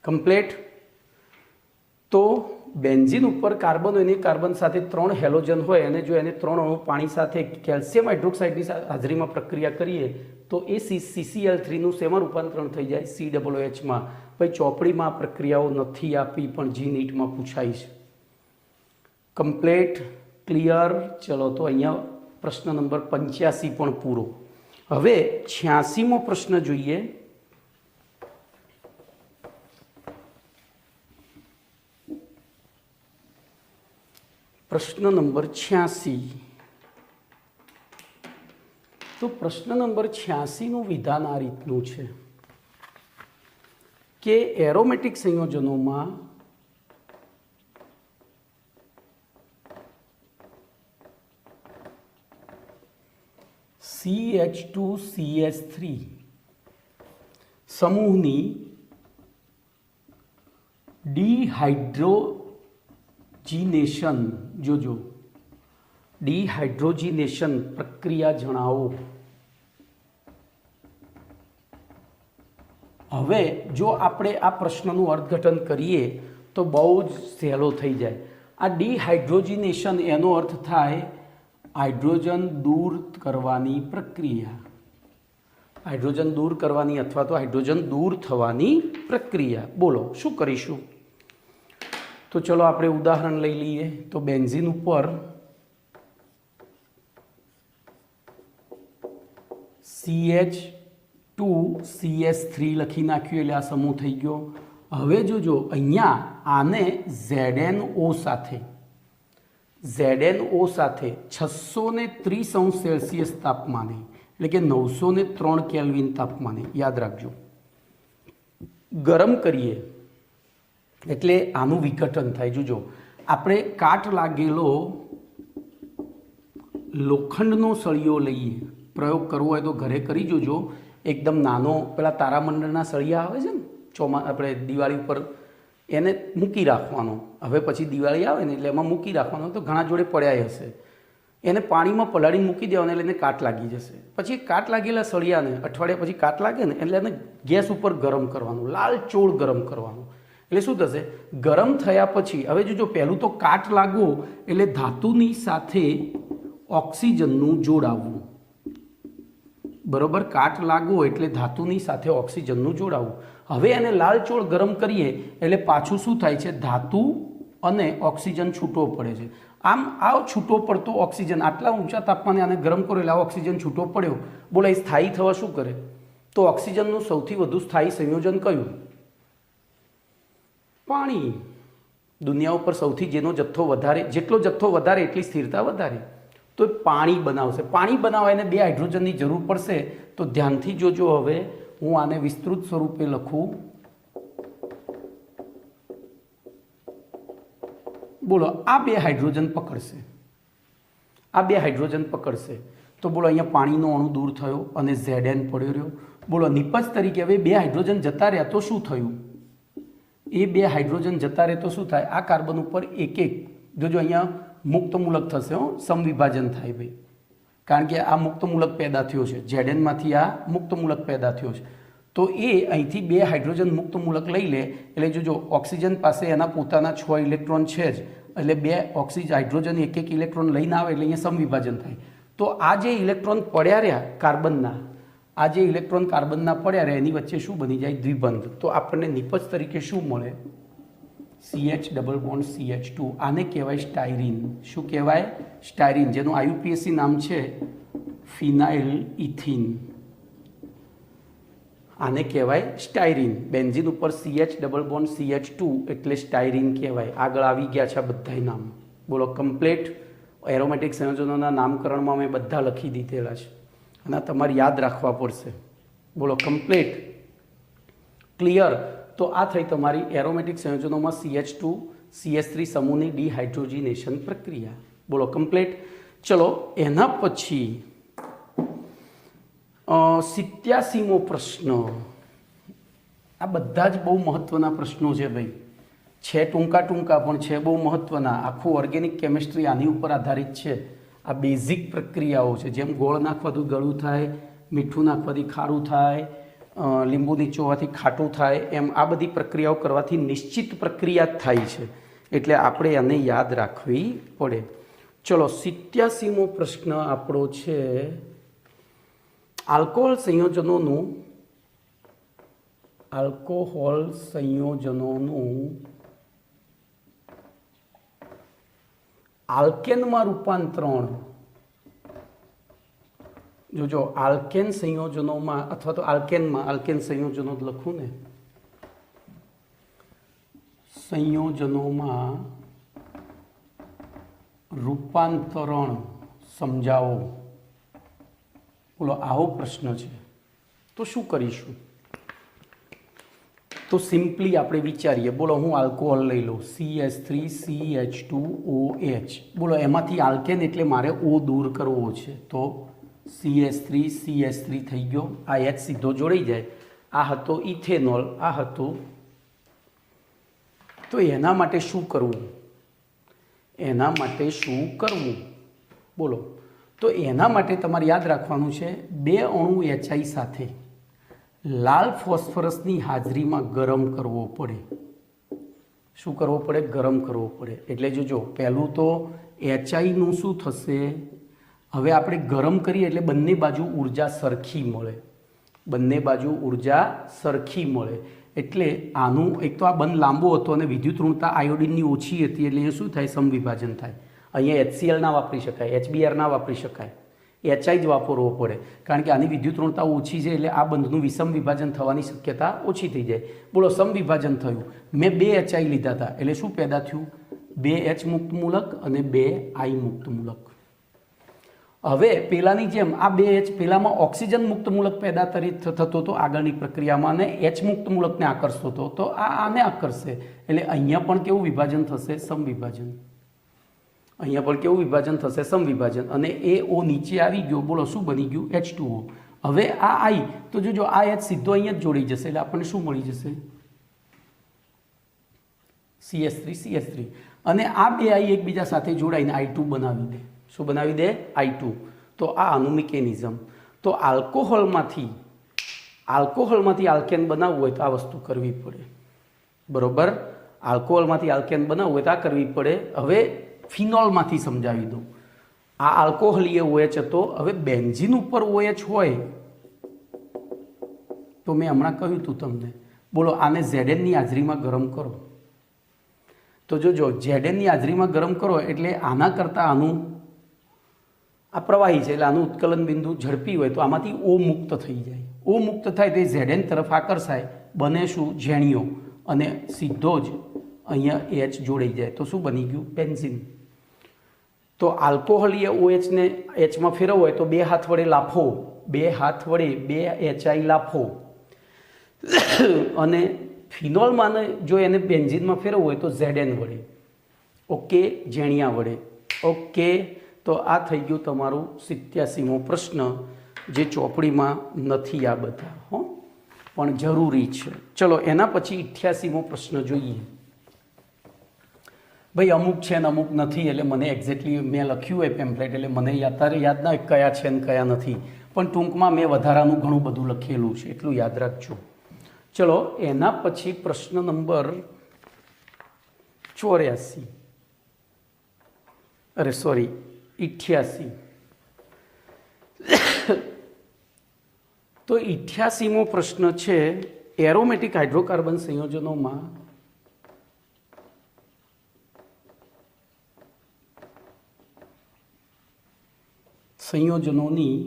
Complete. તો બેન્ઝીન ઉપર કાર્બન અને કાર્બન સાથે 3 હેલોજન હોય અને જો એને 3 અણુ પાણી સાથે કેલ્શિયમ હાઇડ્રોક્સાઇડની હાજરીમાં પ્રક્રિયા કરીએ તો એ CCl3નું શેમાં રૂપાંતરણ થઈ જાય? COOHમાં. ભાઈ ચોપડીમાં આ પ્રક્રિયાઓ નથી આપી પણ જી નીટમાં પૂછાય છે. કમ્પ્લીટ. ક્લિયર. ચલો તો અહીંયા પ્રશ્ન નંબર 85 પણ પૂરો. હવે 86મો પ્રશ્ન જોઈએ. પ્રશ્ન નંબર 86. તો પ્રશ્ન નંબર 86નું વિધાન આ રીતનું છે કે એરોમેટિક સંયોજનોમાં CH2CH3 સમૂહની ડિહાઇડ્રોજીનેશન, જોજો, ડિહાઇડ્રોજીનેશન પ્રક્રિયા જણાવો. હવે જો આપણે આ પ્રશ્નનું અર્થઘટન કરીએ તો બહુ જ સહેલો થઈ જાય. આ ડિહાઇડ્રોજીનેશન એનો અર્થ થાય હાઇડ્રોજન દૂર કરવાની પ્રક્રિયા, હાઇડ્રોજન દૂર કરવાની અથવા તો હાઇડ્રોજન દૂર થવાની પ્રક્રિયા. બોલો શું કરીશું? તો ચલો આપણે ઉદાહરણ લઈ લઈએ. તો બેન્ઝીન ઉપર CH2CH3 લખી નાખ્યું એટલે આ સમૂહ થઈ ગયો. હવે જોજો અહીંયા આને ZNO સાથે 630°C તાપમાને એટલે કે 903 કેલ્વિન તાપમાને, યાદ રાખજો, ગરમ કરીએ એટલે આનું વિઘટન થાય. જોજો આપણે કાટ લાગેલો લોખંડનો સળિયો લઈએ, પ્રયોગ કરવો હોય તો ઘરે કરી જોજો. એકદમ નાનો પેલા તારામંડળના સળિયા આવે છે ને આપણે દિવાળી ઉપર, એને મૂકી રાખવાનો. હવે પછી દિવાળી આવે ને એટલે એમાં મૂકી રાખવાનો. તો ઘણા જોડે પડ્યા હશે, એને પાણીમાં પલાળીને મૂકી દેવાનો એટલે એને કાટ લાગી જશે. પછી કાટ લાગેલા સળિયાને અઠવાડિયા પછી કાટ લાગે ને એટલે એને ગેસ ઉપર ગરમ કરવાનું, લાલચોળ ગરમ કરવાનું. એટલે શું થશે? ગરમ થયા પછી હવે જોજો, પહેલું તો કાટ લાગવો એટલે ધાતુની સાથે ઓક્સિજનનું જોડાવવું. બરોબર, કાટ લાગવો એટલે ધાતુની સાથે ઓક્સિજનનું જોડાવવું. હવે એને લાલચોળ ગરમ કરીએ એટલે પાછું શું થાય છે? ધાતુ અને ઓક્સિજન છૂટો પડે છે. આમ આ છૂટો પડતો ઓક્સિજન આટલા ઊંચા તાપમાને આને ગરમ કરો એટલે આ ઓક્સિજન છૂટો પડ્યો. બોલો એ સ્થાયી થવા શું કરે? તો ઓક્સિજનનું સૌથી વધુ સ્થાયી સંયોજન કયું? પાણી. દુનિયા ઉપર સૌથી જેનો જથ્થો વધારે, જેટલો જથ્થો વધારે એટલી સ્થિરતા વધારે. તો પાણી બનાવશે. પાણી બનાવવા એને 2 હાઇડ્રોજનની જરૂર પડશે. તો ધ્યાનથી જોજો. હવે હું આને વિસ્તૃત સ્વરૂપે લખું. બોલો આ 2 હાઇડ્રોજન પકડશે, આ 2 હાઇડ્રોજન પકડશે. તો બોલો અહીંયા પાણીનો અણુ દૂર થયો અને Zn પડ્યો રહ્યો. બોલો નિપજ તરીકે હવે 2 હાઇડ્રોજન જતા રહ્યા તો શું થયું? એ 2 હાઇડ્રોજન જતા રહે તો શું થાય? આ કાર્બન ઉપર એક એક, જોજો અહીંયા મુક્ત મૂલક થશે, સમવિભાજન થાય ભાઈ, કારણ કે આ મુક્ત મૂલક પેદા થયો છે. Znમાંથી આ મુક્ત મૂલક પેદા થયો છે. તો એ અહીંથી 2 હાઇડ્રોજન મુક્ત મૂલક લઈ લે એટલે જોજો ઓક્સિજન પાસે એના પોતાના 6 ઇલેક્ટ્રોન છે જ, એટલે 2 હાઇડ્રોજન એક એક ઇલેક્ટ્રોન લઈને આવે એટલે અહીંયા સમવિભાજન થાય. તો આ જે ઇલેક્ટ્રોન પડ્યા રહ્યા કાર્બનના, આ જે ઇલેક્ટ્રોન કાર્બનના પડ્યા રહ્યા એની વચ્ચે શું બની જાય? દ્વિબંધ. તો આપણને નિપજ તરીકે શું મળે? CH double bond CH2. આને કહેવાય સ્ટાયરીન. શું કહેવાય? સ્ટાયરીન, જેનું IUPAC નામ છે ફિનાઇલ ઇથિન. આને કહેવાય સ્ટાયરીન. બેન્ઝીન ઉપર CH ડબલ બોન્ડ CH2 એટલે સ્ટાયરીન કહેવાય. આગળ આવી ગયા છે આ બધા નામ. બોલો કમ્પ્લીટ. એરોમેટિક સંયોજનોના નામકરણમાં મેં બધા લખી દીધેલા છે અને તમારે યાદ રાખવા પડશે. બોલો કમ્પ્લીટ. ક્લિયર. તો આ થઈ તમારી એરોમેટિક સંયોજનોમાં CH2 CH3 સમૂહની ડિહાઇડ્રોજીનેશન પ્રક્રિયા. બોલો કમ્પ્લીટ. ચલો એના પછી 87મો પ્રશ્ન. આ બધા જ બહુ મહત્ત્વના પ્રશ્નો છે ભાઈ, છે ટૂંકા ટૂંકા પણ છે બહુ મહત્ત્વના. આખું ઓર્ગેનિક કેમિસ્ટ્રી આની ઉપર આધારિત છે. આ બેઝિક પ્રક્રિયાઓ છે, જેમ ગોળ નાખવાથી ગળું થાય, મીઠું નાખવાથી ખારું થાય, લીંબુ નીચોવાથી ખાટું થાય, એમ આ બધી પ્રક્રિયાઓ કરવાથી નિશ્ચિત પ્રક્રિયા જ થાય છે. એટલે આપણે આને યાદ રાખવી પડે. ચલો 87મો પ્રશ્ન આપણો છે આલ્કોહોલ સંયોજનોનું આલ્કેનમાં રૂપાંતરણ. જોજો આલ્કેન સંયોજનોમાં અથવા તો આલ્કેન સંયોજનો જ લખું ને, સંયોજનોમાં રૂપાંતરણ સમજાવો. બોલો આવો પ્રશ્ન છે તો શું કરીશું? તો સિમ્પલી આપણે વિચારીએ. બોલો હું આલ્કોહોલ લઈ લઉં, CH3CH2OH. બોલો એમાંથી આલ્કેન એટલે મારે O દૂર કરવો છે, તો CH3CH3 થઈ ગયો. આ H સીધો જોડાઈ જાય. આ હતો ઇથેનોલ, આ હતું. તો એના માટે શું કરવું? બોલો. તો એના માટે તમારે યાદ રાખવાનું છે 2 અણુ HI સાથે લાલ ફોસ્ફરસની હાજરીમાં ગરમ કરવો પડે. શું કરવો પડે? ગરમ કરવો પડે. એટલે જોજો પહેલું તો HIનું શું થશે? હવે આપણે ગરમ કરીએ એટલે બંને બાજુ ઉર્જા સરખી મળે. એટલે આનું એક તો આ બંધ લાંબો હતો અને વિદ્યુત ઋણતા આયોડિનની ઓછી હતી, એટલે શું થાય? સમવિભાજન થાય. અહીંયા HCl ના વાપરી શકાય, HBr ના વાપરી શકાય, HI જ વાપરવો પડે, કારણ કે આની વિદ્યુત ઋણતા ઓછી છે. એટલે આ બંધનું વિષમ વિભાજન થવાની શક્યતા ઓછી થઈ જાય. બોલો સમવિભાજન થયું. મેં 2 HI લીધા હતા એટલે શું પેદા થયું? 2 H મુક્ત મૂલક અને 2 I મુક્ત મૂલક. હવે પેલાની જેમ આ 2 H પેલામાં ઓક્સિજન મુક્ત મૂલક પેદા થતો હતો આગળની પ્રક્રિયામાં, અને H મુક્ત મૂલકને આકર્ષતો હતો, તો આ આને આકર્ષે. એટલે અહીંયા પણ કેવું વિભાજન થશે? સમવિભાજન. અને એ O નીચે આવી ગયો. બોલો શું બની ગયું? H2O. હવે આ I, તો જોજો આ H સીધો અહીંયા જ જોડી જશે એટલે આપણને શું મળી જશે? CH3CH3. અને આ 2 I એકબીજા સાથે જોડાઈને I2 બનાવી દે. શું બનાવી દે? I2. તો આ આનું મિકેનિઝમ. તો આલ્કોહોલમાંથી આલ્કેન બનાવવું હોય તો આ વસ્તુ કરવી પડે, બરોબર? આલ્કોહોલમાંથી આલ્કેન બનાવવું હોય તો આ કરવી પડે. હવે ફિનોલમાંથી સમજાવી દઉં. આ આલ્કોહોલીય OH હતો. હવે બેન્ઝીન ઉપર OH હોય તો મેં હમણાં કહ્યું હતું તમને. બોલો આને ZNની હાજરીમાં ગરમ કરો. તો જોજો ZNની હાજરીમાં ગરમ કરો એટલે આના કરતાં આનું આ પ્રવાહી છે એટલે આનું ઉત્કલન બિંદુ ઝડપી હોય તો આમાંથી O મુક્ત થઈ જાય. O મુક્ત થાય તે ZN તરફ આકર્ષાય, બને શું? ઝેણીઓ, અને સીધો જ અહીંયા H જોડાઈ જાય. તો શું બની ગયું? બેન્ઝીન. તો આલ્કોહોલીય OHને Hમાં ફેરવવો હોય તો 2 હાથ વડે લાફો, 2 HI લાફો. અને ફિનોલમાં જો એને બેન્ઝીનમાં ફેરવવું હોય તો ZN વડે. ઓકે, ઝેણિયા વડે. ઓકે, તો આ થઈ ગયું તમારું 87મો પ્રશ્ન, જે ચોપડીમાં નથી આ બધા, પણ જરૂરી છે. ચલો એના પછી 88મો પ્રશ્ન જોઈએ. ભાઈ અમુક છે ને અમુક નથી, એટલે મને એક્ઝેક્ટલી મેં લખ્યું હોય પેમ્પલેટ એટલે મને અત્યારે યાદ ના હોય કયા છે ને કયા નથી, પણ ટૂંકમાં મેં વધારાનું ઘણું બધું લખેલું છે એટલું યાદ રાખજો. ચલો એના પછી પ્રશ્ન નંબર 88. તો 88મો પ્રશ્ન છે એરોમેટિક હાઇડ્રોકાર્બન સંયોજનોમાં સંયોજનોની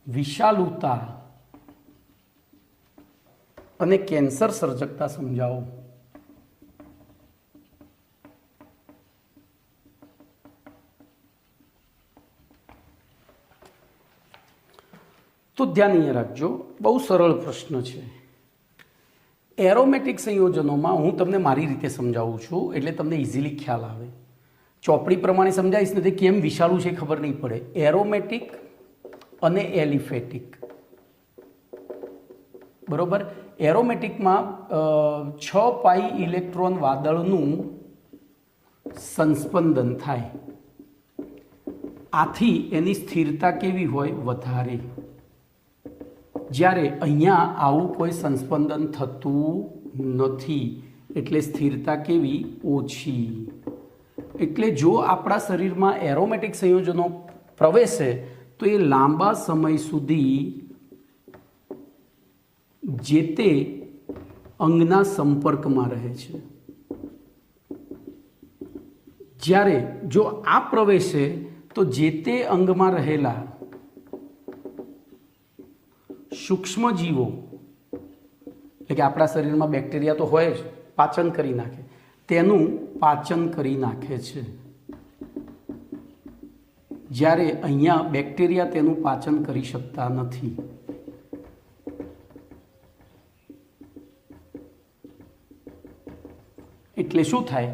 વિષાલુતા અને કેન્સર સર્જકતા સમજાવો. તો ધ્યાન અહીંયા રાખજો, બહુ સરળ પ્રશ્ન છે. એરોમેટિક સંયોજનોમાં હું તમને મારી રીતે સમજાવું છું એટલે તમને ઇઝીલી ખ્યાલ આવે. ચોપડી પ્રમાણે સમજાવીશ નથી કેમ વિશાળું છે ખબર નહીં પડે. એરોમેટિક અને એલિફેટિક બરોબર. એરોમેટિકમાં 6 પાઈ ઇલેક્ટ્રોન વાદળનું સંસ્પંદન થાય, આથી એની સ્થિરતા કેવી હોય? વધારે. જ્યારે અહીંયા આવું કોઈ સંસ્પંદન થતું નથી, એટલે સ્થિરતા કેવી? ઓછી. એટલે જો આપણા શરીરમાં એરોમેટિક સંયોજનો પ્રવેશે તો એ લાંબા સમય સુધી જે તે અંગના સંપર્કમાં રહે છે. જ્યારે જો આ પ્રવેશે તો જે તે અંગમાં રહેલા સૂક્ષ્મ જીવો, એટલે કે આપણા શરીરમાં બેક્ટેરિયા તો હોય જ, પાચન કરી નાખે, તેનું પાચન કરી નાખે છે. જ્યારે અહીંયા બેક્ટેરિયા તેનું પાચન કરી શકતા નથી. એટલે શું થાય?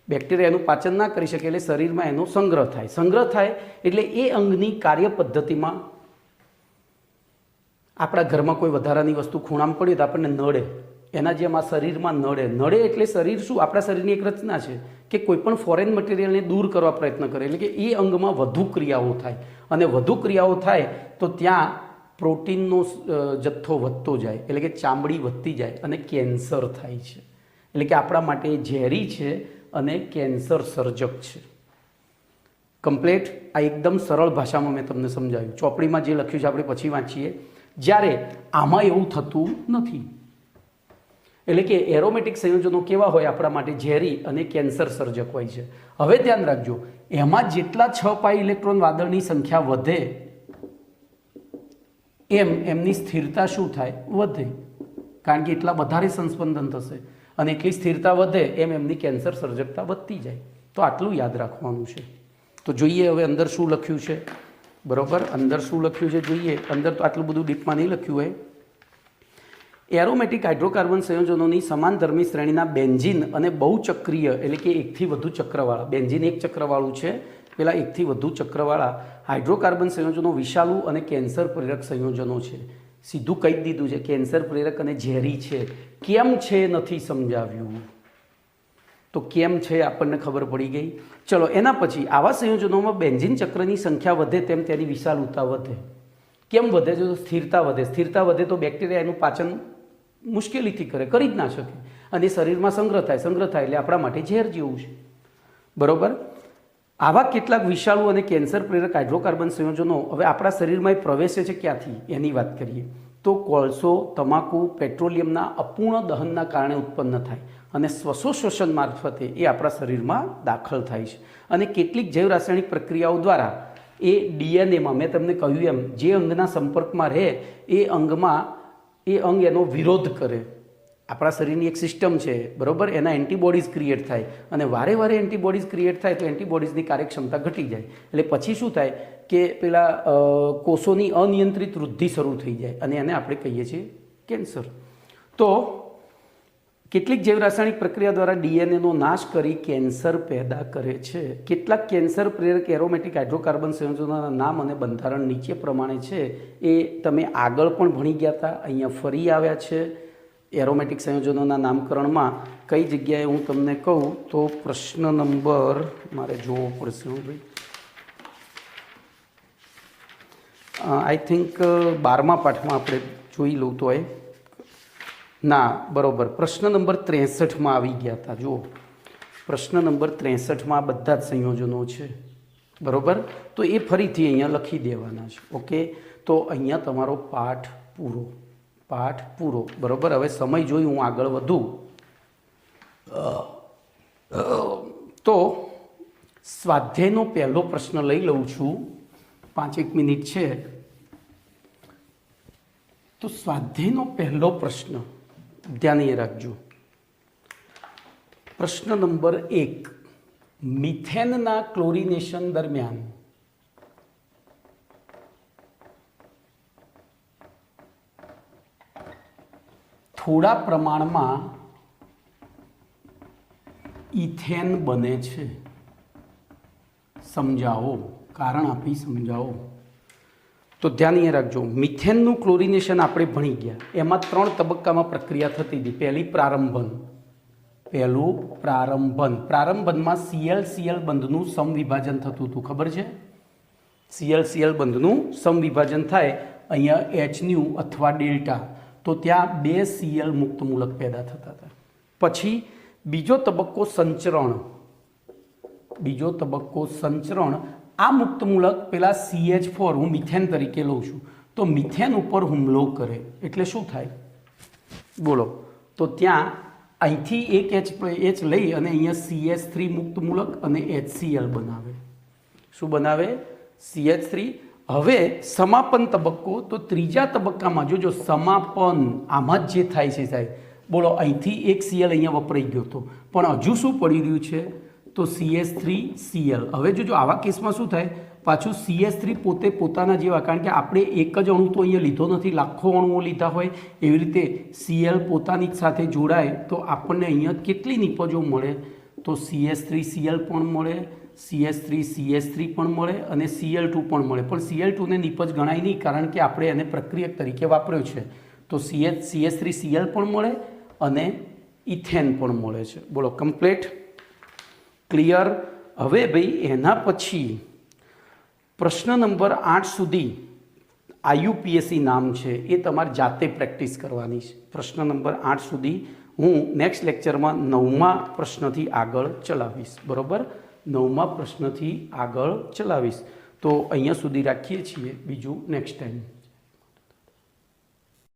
બેક્ટેરિયા એનું પાચન ના કરી શકે, એટલે શરીરમાં એનો સંગ્રહ થાય. સંગ્રહ થાય એટલે એ અંગની કાર્ય પદ્ધતિમાં, આપણા ઘરમાં કોઈ વધારાની વસ્તુ ખૂણામાં પડી તો આપણને નડે, એના જેમ આ શરીરમાં નડે એટલે શરીર શું? આપણા શરીરની એક રચના છે કે કોઈ પણ ફોરેન મટીરિયલને દૂર કરવા પ્રયત્ન કરે, એટલે કે એ અંગમાં વધુ ક્રિયાઓ થાય, અને વધુ ક્રિયાઓ થાય તો ત્યાં પ્રોટીનનો જથ્થો વધતો જાય, એટલે કે ચામડી વધતી જાય અને કેન્સર થાય છે. એટલે કે આપણા માટે ઝેરી છે અને કેન્સર સર્જક છે. કમ્પ્લેટ આ એકદમ સરળ ભાષામાં મેં તમને સમજાવ્યું. ચોપડીમાં જે લખ્યું છે આપણે પછી વાંચીએ. જ્યારે આમાં એવું થતું નથી, એટલે કે એરોમેટિક સંયોજનો કેવા હોય? આપણા માટે ઝેરી અને કેન્સર સર્જક હોય છે. હવે ધ્યાન રાખજો, એમાં જેટલા 6 પાઈ ઇલેક્ટ્રોન વાદળની સંખ્યા વધે એમની સ્થિરતા શું થાય? વધે. કારણ કે એટલા વધારે સંસ્પંદન થશે અને એટલી સ્થિરતા વધે એમની કેન્સર સર્જકતા વધતી જાય. તો આટલું યાદ રાખવાનું છે. તો જોઈએ હવે અંદર શું લખ્યું છે. બરોબર, અંદર શું લખ્યું છે જોઈએ. અંદર તો આટલું બધું ડીપમાં નહીં લખ્યું હોય. એરોમેટિક હાઇડ્રોકાર્બન સંયોજનોની સમાનધર્મી શ્રેણીના બેન્ઝીન અને બહુચક્રીય, એટલે કે એકથી વધુ ચક્રવાળા, બેન્ઝીન એક ચક્રવાળું છે, પેલા એકથી વધુ ચક્રવાળા હાઇડ્રોકાર્બન સંયોજનો વિષાલુ અને કેન્સર પ્રેરક સંયોજનો છે. સીધું કહી જ દીધું છે, કેન્સર પ્રેરક અને ઝેરી છે. કેમ છે નથી સમજાવ્યું, તો કેમ છે આપણને ખબર પડી ગઈ. ચલો એના પછી, આવા સંયોજનોમાં બેન્ઝીન ચક્રની સંખ્યા વધે તેમ તેની વિષાલુતા વધે. કેમ વધે? જો સ્થિરતા વધે. સ્થિરતા વધે તો બેક્ટેરિયા એનું પાચન મુશ્કેલીથી કરી જ ના શકે, અને શરીરમાં સંગ્રહ થાય. સંગ્રહ થાય એટલે આપણા માટે ઝેર જેવું છે. બરોબર. આવા કેટલાક વિષાણુ અને કેન્સર પ્રેરક હાઇડ્રોકાર્બન સંયોજનો હવે આપણા શરીરમાં પ્રવેશે છે ક્યાંથી? એની વાત કરીએ તો કોલસો, તમાકુ, પેટ્રોલિયમના અપૂર્ણ દહનના કારણે ઉત્પન્ન થાય અને શ્વસોશ્વસન મારફતે એ આપણા શરીરમાં દાખલ થાય છે. અને કેટલીક જૈવ રાસાયણિક પ્રક્રિયાઓ દ્વારા એ ડીએનએમાં, મેં તમને કહ્યું એમ, જે અંગના સંપર્કમાં રહે એ અંગ એનો વિરોધ કરે. આપણા શરીરની એક સિસ્ટમ છે, બરાબર, એના એન્ટીબોડીઝ ક્રિએટ થાય, અને વારે વારે એન્ટીબોડીઝ ક્રિએટ થાય તો એન્ટીબોડીઝની કાર્યક્ષમતા ઘટી જાય. એટલે પછી શું થાય કે પેલા કોષોની અનિયંત્રિત વૃદ્ધિ શરૂ થઈ જાય, અને એને આપણે કહીએ છીએ કેન્સર. તો કેટલીક જૈવ રાસાયણિક પ્રક્રિયા દ્વારા ડીએનએનો નાશ કરી કેન્સર પેદા કરે છે. કેટલાક કેન્સર પ્રેરક એરોમેટિક હાઇડ્રોકાર્બન સંયોજનોના નામ અને બંધારણ નીચે પ્રમાણે છે. એ તમે આગળ પણ ભણી ગયા હતા, અહીંયા ફરી આવ્યા છે. એરોમેટિક સંયોજનોના નામકરણમાં કઈ જગ્યાએ હું તમને કહું તો પ્રશ્ન નંબર, મારે જોવો પડશે ભાઈ, આઈ થિંક 12મા પાઠમાં આપણે જોઈ લઉં તો ના, બરાબર, પ્રશ્ન નંબર 63માં આવી ગયા હતા. જુઓ, પ્રશ્ન નંબર 63માં બધા જ સંયોજનો છે. બરાબર, તો એ ફરીથી અહીંયા લખી દેવાના છે. ઓકે, તો અહીંયા તમારો પાઠ પૂરો. બરાબર. હવે સમય જોઈ હું આગળ વધું તો સ્વાધ્યાયનો પહેલો પ્રશ્ન લઈ લઉં છું. 5 મિનિટ છે તો સ્વાધ્યાયનો પહેલો પ્રશ્ન ધ્યાન એ રાખજો. પ્રશ્ન નંબર 1, મિથેનના ક્લોરિનેશન દરમિયાન થોડા પ્રમાણમાં ઇથેન બને છે. સમજાવો, કારણ આપી સમજાવો. તો ધ્યાન અહીંયા રાખજો, મિથેનનું ક્લોરિનેશન આપણે ભણી ગયા, એમાં 3 તબક્કામાં પ્રક્રિયા થતી હતી. પહેલું પ્રારંભનમાં CL બંધનું સમવિભાજન થતું હતું, ખબર છે? CL બંધનું સમવિભાજન થાય અહીંયા H અથવા ડેલ્ટા, તો ત્યાં 2 Cl મુક્ત મૂલક પેદા થતા હતા. પછી બીજો તબક્કો સંચરણ. આ મુક્ત મૂલક પેલા CH4 હું મિથેન તરીકે લઉં છું, તો મિથેન ઉપર હુમલો કરે એટલે શું થાય બોલો? તો ત્યાં અહીંથી એક H લઈ અને અહીંયા CH3 મુક્ત મૂલક અને HCl બનાવે. શું બનાવે? CH3. હવે સમાપન તબક્કો, તો ત્રીજા તબક્કામાં જોજો સમાપન આમાં જ જે થાય છે સાહેબ, બોલો અહીંથી એક Cl અહીંયા વપરાઈ ગયો હતો, પણ હજુ શું પડી રહ્યું છે? તો CH3Cl. હવે જોજો આવા કેસમાં શું થાય, પાછું CH3 પોતાના જેવા, કારણ કે આપણે એક જ અણુ તો અહીંયા લીધો નથી, લાખો અણુઓ લીધા હોય, એવી રીતે Cl પોતાની જ સાથે જોડાય તો આપણને અહીંયા કેટલી નિપજો મળે? તો CH3Cl પણ મળે, CH3 પણ મળે અને Cl2 પણ મળે. પણ Cl2ને નિપજ ગણાય નહીં, કારણ કે આપણે એને પ્રક્રિયક તરીકે વાપર્યો છે. તો CH3Cl પણ મળે અને ઇથેન પણ મળે છે. બોલો, કમ્પ્લીટ? ક્લિયર? હવે ભાઈ એના પછી પ્રશ્ન નંબર 8 સુધી IUPAC નામ છે, એ તમારે જાતે પ્રેક્ટિસ કરવાની છે. પ્રશ્ન નંબર 8 સુધી હું નેક્સ્ટ લેક્ચરમાં 9મા પ્રશ્નથી આગળ ચલાવીશ. બરાબર? 9મા પ્રશ્નથી આગળ ચલાવીશ. તો અહીંયા સુધી રાખીએ છીએ, બીજું નેક્સ્ટ ટાઈમ.